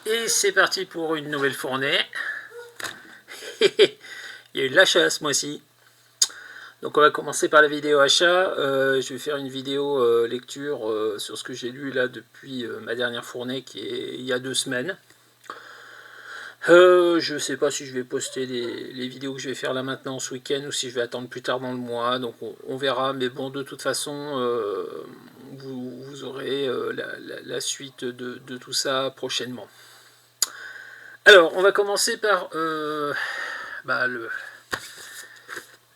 Et c'est parti pour une nouvelle fournée. Il y a eu de l'achat ce mois-ci. Donc on va commencer par la vidéo achat. Je vais faire une vidéo lecture sur ce que j'ai lu là depuis ma dernière fournée qui est il y a 2 semaines. Je sais pas si je vais poster les vidéos que je vais faire là maintenant ce week-end ou si je vais attendre plus tard dans le mois, donc on verra, mais bon, de toute façon vous aurez la suite de tout ça prochainement. Alors on va commencer par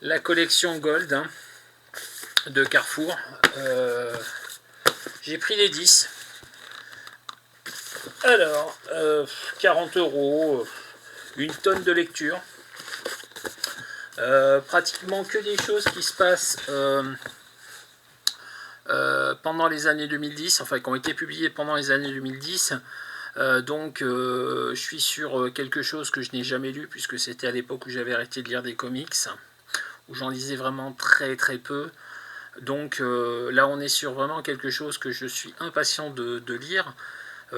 la collection Gold de Carrefour. J'ai pris les 10. Alors, 40 €, une tonne de lecture. Pratiquement que des choses qui se passent pendant les années 2010, enfin qui ont été publiées pendant les années 2010. Donc je suis sur quelque chose que je n'ai jamais lu, puisque c'était à l'époque où j'avais arrêté de lire des comics, où j'en lisais vraiment très très peu. Donc là on est sur vraiment quelque chose que je suis impatient de lire.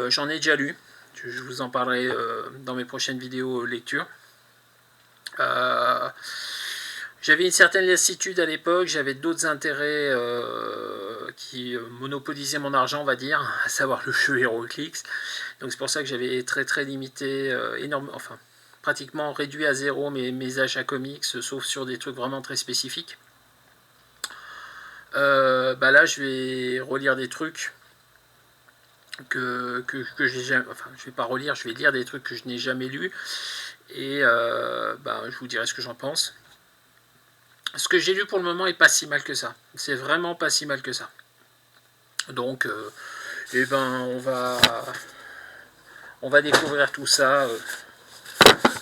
J'en ai déjà lu, je vous en parlerai dans mes prochaines vidéos lecture. J'avais une certaine lassitude à l'époque, j'avais d'autres intérêts qui monopolisaient mon argent, on va dire, à savoir le jeu HeroClix. Donc c'est pour ça que j'avais très très limité, pratiquement réduit à zéro mes achats comics, sauf sur des trucs vraiment très spécifiques. Là je vais relire des trucs que j'ai jamais, enfin je vais pas relire, je vais lire des trucs que je n'ai jamais lus, et je vous dirai ce que j'en pense. Ce que j'ai lu pour le moment est pas si mal que ça, c'est vraiment pas si mal que ça. Donc on va découvrir tout ça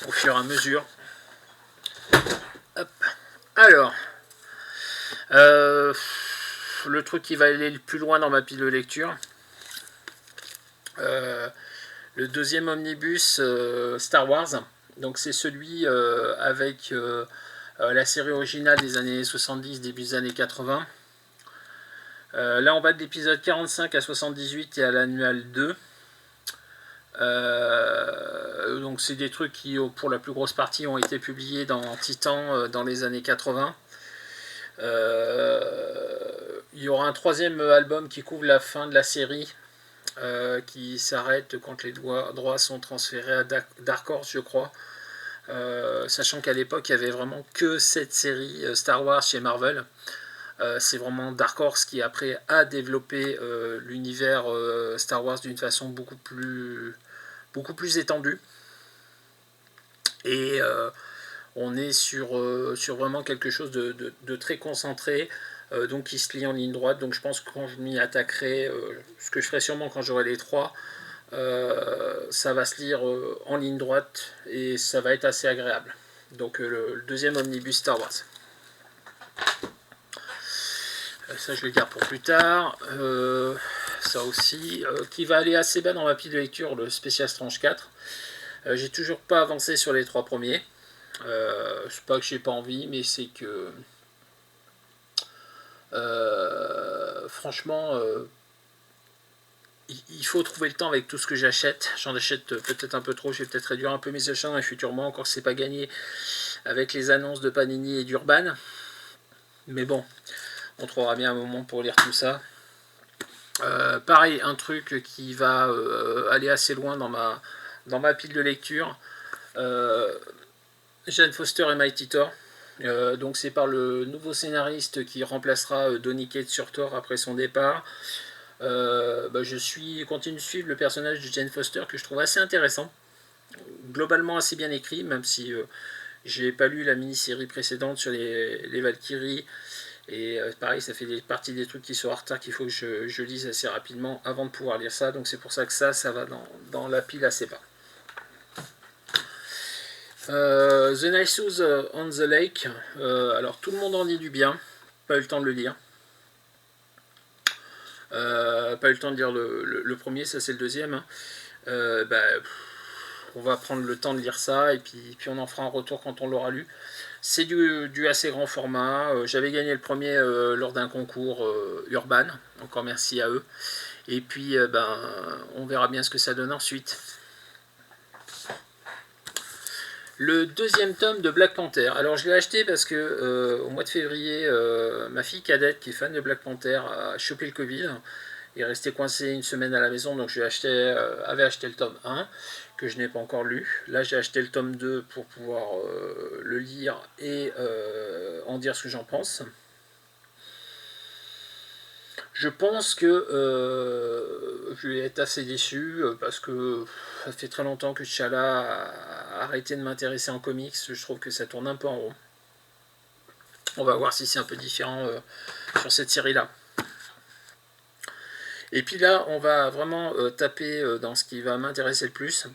au fur et à mesure. Hop. Alors le truc qui va aller le plus loin dans ma pile de lecture, le deuxième omnibus Star Wars. Donc c'est celui avec la série originale des années 70, début des années 80. Là on va de l'épisode 45 à 78 et à l'annual 2. Donc c'est des trucs qui pour la plus grosse partie ont été publiés dans Titan dans les années 80. Il y aura un troisième album qui couvre la fin de la série, qui s'arrête quand les droits sont transférés à Dark Horse, je crois. Sachant qu'à l'époque il n'y avait vraiment que cette série Star Wars chez Marvel. C'est vraiment Dark Horse qui après a développé l'univers Star Wars d'une façon beaucoup plus étendue. Et on est sur vraiment quelque chose de très concentré, donc qui se lie en ligne droite. Donc je pense que quand je m'y attaquerai, ce que je ferai sûrement quand j'aurai les 3, ça va se lire en ligne droite et ça va être assez agréable. Donc le deuxième omnibus Star Wars. Ça je le garde pour plus tard. Ça aussi, qui va aller assez bas dans ma pile de lecture, le Special Strange 4. J'ai toujours pas avancé sur les 3 premiers. C'est pas que j'ai pas envie, mais c'est que franchement il faut trouver le temps avec tout ce que j'achète. J'en achète peut-être un peu trop, je vais peut-être réduire un peu mes achats dans les futurs mois, encore c'est pas gagné avec les annonces de Panini et d'Urban. Mais bon, on trouvera bien un moment pour lire tout ça. Pareil, un truc qui va aller assez loin dans ma pile de lecture. Jane Foster et Mighty Thor. Donc c'est par le nouveau scénariste qui remplacera Donny Cates sur Thor après son départ. Je continue de suivre le personnage de Jane Foster, que je trouve assez intéressant, globalement assez bien écrit, même si j'ai pas lu la mini-série précédente sur les Valkyries. Et pareil, ça fait partie des trucs qui sont en retard, qu'il faut que je lise assez rapidement avant de pouvoir lire ça. Donc c'est pour ça que ça va dans la pile assez bas. The Nexus on the Lake. Alors tout le monde en dit du bien. Pas eu le temps de le lire. Pas eu le temps de lire le premier, ça c'est le deuxième. On va prendre le temps de lire ça et puis on en fera un retour quand on l'aura lu. C'est du assez grand format. J'avais gagné le premier lors d'un concours Urban. Encore merci à eux. Et puis on verra bien ce que ça donne ensuite. Le deuxième tome de Black Panther. Alors je l'ai acheté parce que au mois de février, ma fille cadette, qui est fan de Black Panther, a chopé le Covid et est restée coincée une semaine à la maison. Donc avais acheté le tome 1 que je n'ai pas encore lu. Là j'ai acheté le tome 2 pour pouvoir le lire et en dire ce que j'en pense. Je pense que je vais être assez déçu parce que ça fait très longtemps que T'Challa a arrêté de m'intéresser en comics. Je trouve que ça tourne un peu en rond. On va voir si c'est un peu différent sur cette série-là. Et puis là, on va vraiment taper dans ce qui va m'intéresser le plus.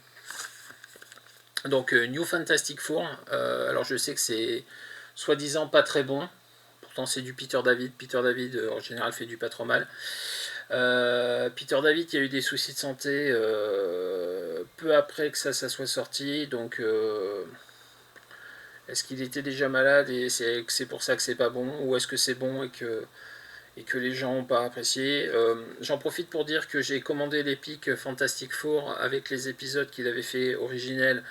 Donc, New Fantastic Four. Alors, je sais que c'est soi-disant pas très bon. Pourtant, c'est du Peter David. Peter David, en général, fait du pas trop mal. Peter David qui a eu des soucis de santé peu après que ça soit sorti. Donc, est-ce qu'il était déjà malade et c'est pour ça que c'est pas bon, ou est-ce que c'est bon et que les gens n'ont pas apprécié. J'en profite pour dire que j'ai commandé l'Epic Fantastic Four avec les épisodes qu'il avait fait originels,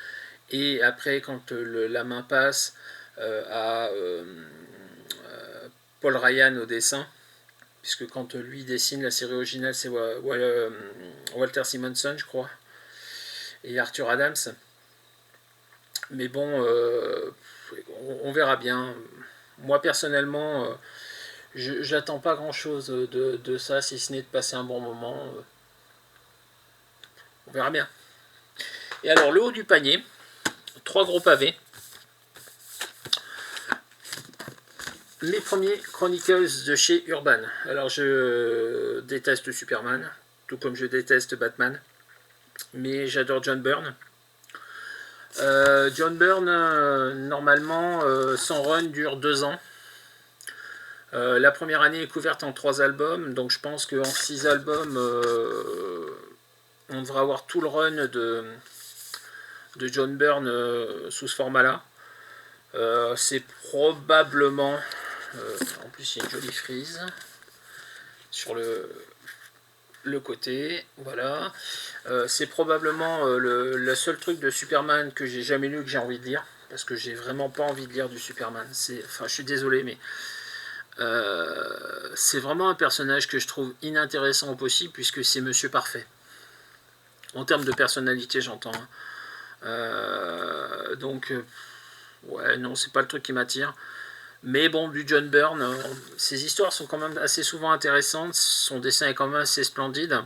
et après quand la main passe à Paul Ryan au dessin, puisque quand lui dessine la série originale, c'est Walter Simonson, je crois, et Arthur Adams. Mais bon, on verra bien. Moi personnellement, j'attends pas grand chose de ça, si ce n'est de passer un bon moment. On verra bien. Et alors, le haut du panier, 3 gros pavés. Les premiers Chronicles de chez Urban. Alors, je déteste Superman, tout comme je déteste Batman, mais j'adore John Byrne. John Byrne, normalement, son run dure 2 ans. La première année est couverte en 3 albums, donc je pense qu'en 6 albums, on devra avoir tout le run de John Byrne sous ce format-là. C'est probablement... en plus, il y a une jolie frise sur le côté. Voilà. C'est probablement le seul truc de Superman que j'ai jamais lu, que j'ai envie de lire. Parce que j'ai vraiment pas envie de lire du Superman. Enfin, je suis désolé, mais... c'est vraiment un personnage que je trouve inintéressant au possible, puisque c'est Monsieur Parfait. En termes de personnalité, j'entends. Donc, ouais, non, c'est pas le truc qui m'attire. Mais bon, du John Byrne, ses histoires sont quand même assez souvent intéressantes. Son dessin est quand même assez splendide.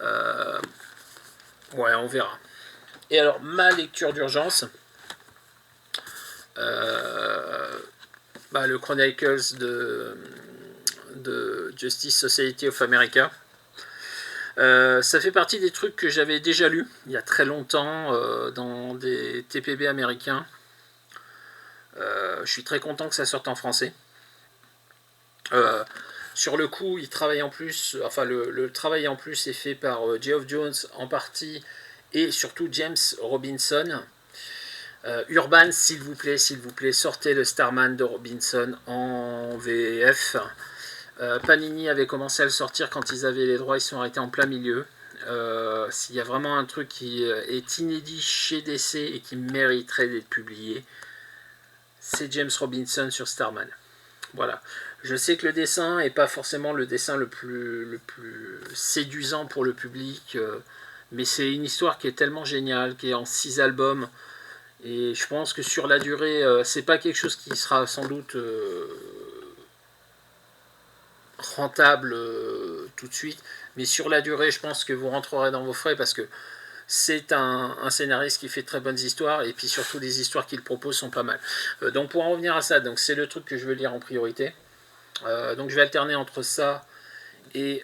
Ouais, on verra. Et alors, ma lecture d'urgence, le Chronicles de Justice Society of America. Ça fait partie des trucs que j'avais déjà lus il y a très longtemps dans des TPB américains. Je suis très content que ça sorte en français. Sur le coup, il travaille en plus, enfin le travail en plus est fait par Geoff Jones en partie, et surtout James Robinson. Urban, s'il vous plaît, sortez le Starman de Robinson en VF. Panini avait commencé à le sortir quand ils avaient les droits, ils sont arrêtés en plein milieu. S'il y a vraiment un truc qui est inédit chez DC et qui mériterait d'être publié, c'est James Robinson sur Starman. Voilà. Je sais que le dessin n'est pas forcément le dessin le plus séduisant pour le public, mais c'est une histoire qui est tellement géniale, qui est en 6 albums, et je pense que sur la durée, c'est pas quelque chose qui sera sans doute rentable tout de suite, mais sur la durée, je pense que vous rentrerez dans vos frais, parce que c'est un scénariste qui fait très bonnes histoires, et puis surtout les histoires qu'il propose sont pas mal. Donc pour en revenir à ça, donc c'est le truc que je veux lire en priorité. Donc je vais alterner entre ça et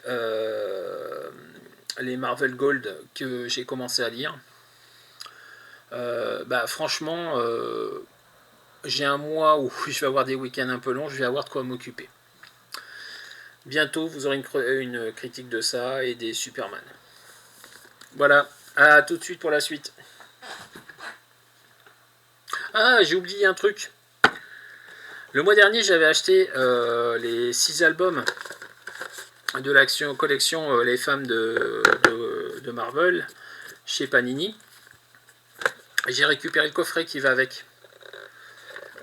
les Marvel Gold que j'ai commencé à lire. Franchement, j'ai un mois où je vais avoir des week-ends un peu longs, je vais avoir de quoi m'occuper. Bientôt, vous aurez une critique de ça et des Superman. Voilà, à tout de suite pour la suite. Ah, j'ai oublié un truc. Le mois dernier, j'avais acheté les 6 albums de l'action collection Les Femmes de Marvel chez Panini. J'ai récupéré le coffret qui va avec.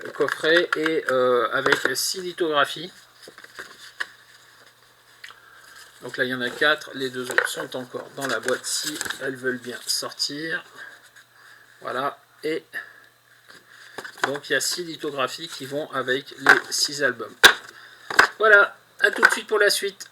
Le coffret est avec 6 lithographies. Donc là, il y en a 4. Les 2 autres sont encore dans la boîte si elles veulent bien sortir. Voilà. Et donc, il y a 6 lithographies qui vont avec les 6 albums. Voilà. À tout de suite pour la suite.